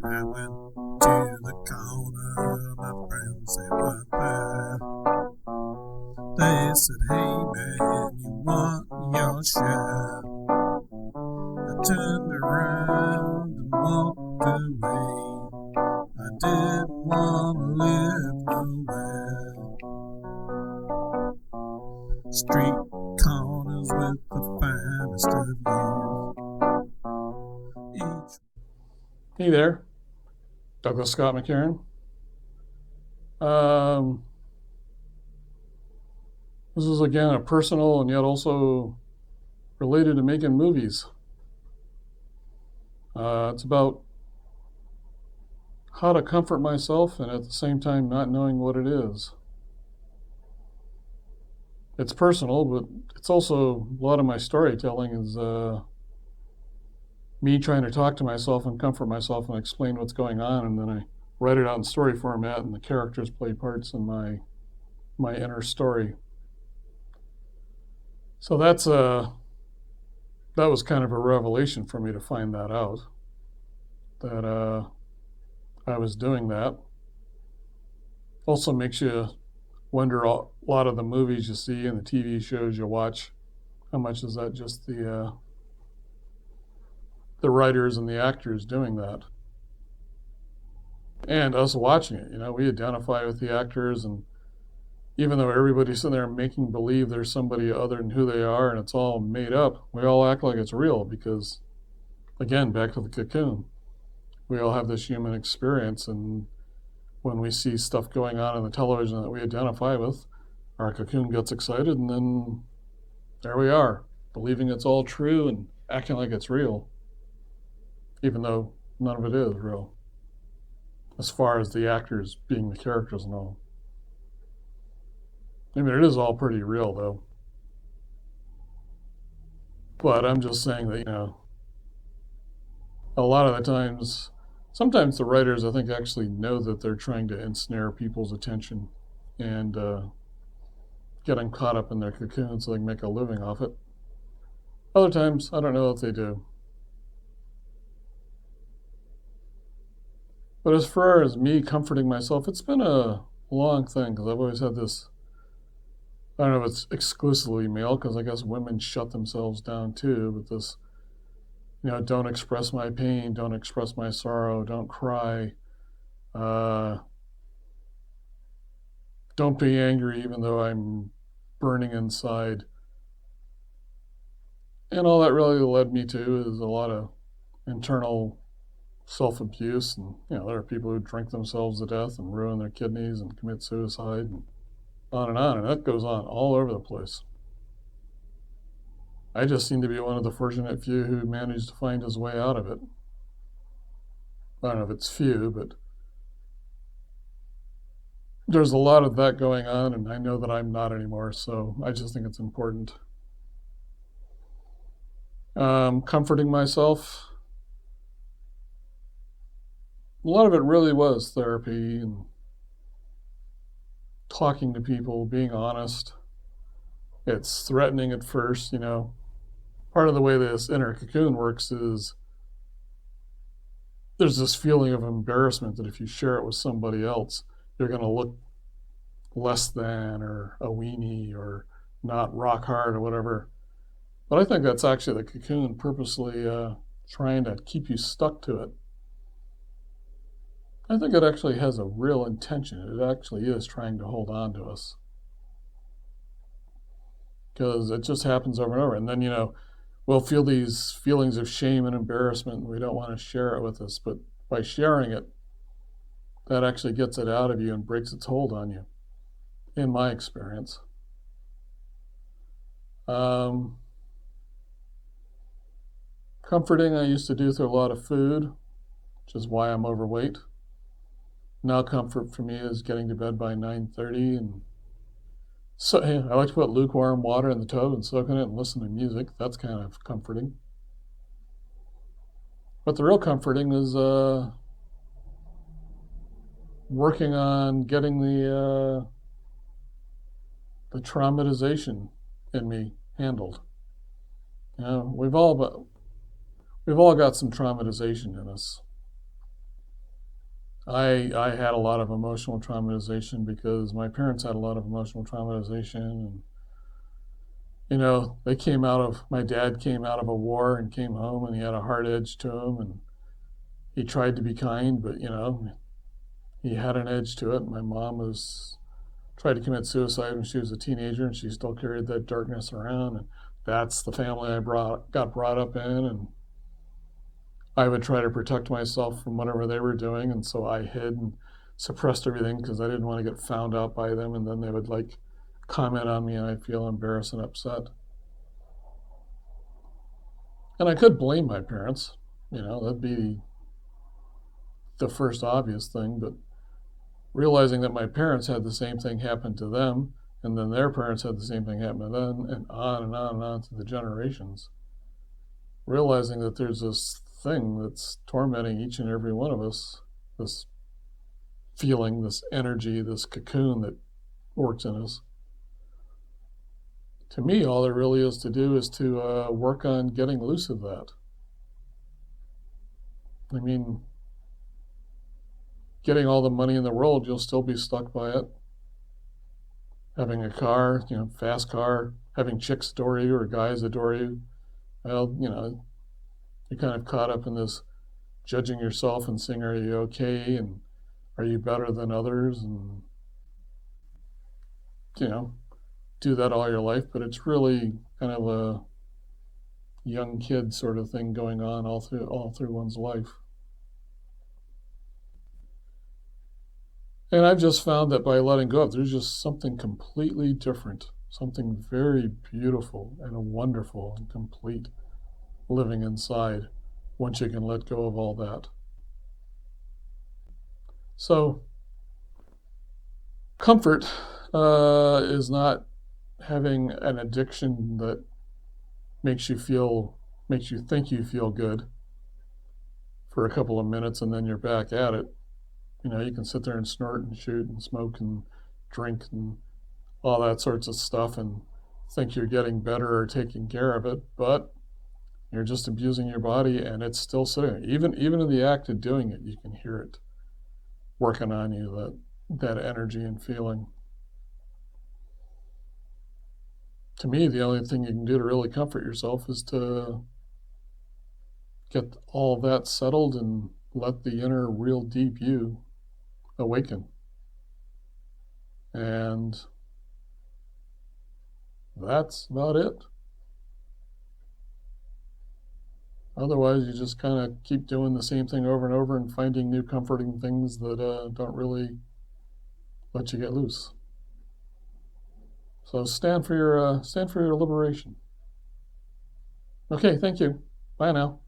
I went to the corner, my friends, they weren't there. They said, hey man, you want your share? I turned around and walked away. I didn't want to live nowhere. Street corners with the finest of views. Hey there, Douglas Scott McCarron. This is again a personal and yet also related to making movies. It's about how to comfort myself and at the same time not knowing what it is. It's personal, but it's also a lot of my storytelling is me trying to talk to myself and comfort myself and explain what's going on, and then I write it out in story format, and the characters play parts in my inner story. So that was kind of a revelation for me to find that out, that I was doing that. Also makes you wonder a lot of the movies you see and the TV shows you watch, how much is that just the writers and the actors doing that? And us watching it, we identify with the actors, and even though everybody's sitting there making believe there's somebody other than who they are and it's all made up, we all act like it's real because, again, back to the cocoon, we all have this human experience, and when we see stuff going on the television that we identify with, our cocoon gets excited, and then there we are, believing it's all true and acting like it's real, even though none of it is real, as far as the actors being the characters and all. I mean, it is all pretty real, though. But I'm just saying that, a lot of the times, sometimes the writers, I think, actually know that they're trying to ensnare people's attention and get them caught up in their cocoon so they can make a living off it. Other times, I don't know if they do. But as far as me comforting myself, it's been a long thing because I've always had this, I don't know if it's exclusively male because I guess women shut themselves down too, but this, don't express my pain, don't express my sorrow, don't cry, don't be angry even though I'm burning inside. And all that really led me to is a lot of internal self-abuse, and there are people who drink themselves to death and ruin their kidneys and commit suicide and on, and that goes on all over the place. I just seem to be one of the fortunate few who managed to find his way out of it. I don't know if it's few, but there's a lot of that going on, and I know that I'm not anymore, so I just think it's important. Comforting myself, a lot of it really was therapy and talking to people, being honest. It's threatening at first, Part of the way this inner cocoon works is there's this feeling of embarrassment that if you share it with somebody else, you're going to look less than or a weenie or not rock hard or whatever. But I think that's actually the cocoon purposely trying to keep you stuck to it. I think it actually has a real intention. It actually is trying to hold on to us. Because it just happens over and over. And then, we'll feel these feelings of shame and embarrassment, and we don't want to share it with us. But by sharing it, that actually gets it out of you and breaks its hold on you, in my experience. Comforting, I used to do through a lot of food, which is why I'm overweight. Now comfort for me is getting to bed by 9:30, and so I like to put lukewarm water in the tub and soak in it and listen to music. That's kind of comforting. But the real comforting is working on getting the traumatization in me handled. We've all got some traumatization in us. I had a lot of emotional traumatization because my parents had a lot of emotional traumatization, and my dad came out of a war and came home, and he had a hard edge to him, and he tried to be kind, but he had an edge to it. My mom was tried to commit suicide when she was a teenager, and she still carried that darkness around, and that's the family I got brought up in, and I would try to protect myself from whatever they were doing, and so I hid and suppressed everything because I didn't want to get found out by them, and then they would comment on me, and I'd feel embarrassed and upset. And I could blame my parents, that'd be the first obvious thing, but realizing that my parents had the same thing happen to them, and then their parents had the same thing happen to them, and on and on and on to the generations, realizing that there's this thing that's tormenting each and every one of us, this feeling, this energy, this cocoon that works in us. To me, all there really is to do is to work on getting loose of that. I mean, getting all the money in the world, you'll still be stuck by it. Having a car, fast car, having chicks adore you or guys adore you, well, you're kind of caught up in this judging yourself and saying, are you okay? And are you better than others? And, do that all your life, but it's really kind of a young kid sort of thing going on all through one's life. And I've just found that by letting go of, there's just something completely different, something very beautiful and wonderful and complete living inside once you can let go of all that. So, comfort is not having an addiction that makes you think you feel good for a couple of minutes and then you're back at it. You can sit there and snort and shoot and smoke and drink and all that sorts of stuff and think you're getting better or taking care of it, but you're just abusing your body, and it's still sitting. Even in the act of doing it, you can hear it working on you, that energy and feeling. To me, the only thing you can do to really comfort yourself is to get all that settled and let the inner, real deep you awaken. And that's about it. Otherwise, you just kind of keep doing the same thing over and over and finding new comforting things that don't really let you get loose. So stand for your liberation. Okay, thank you. Bye now.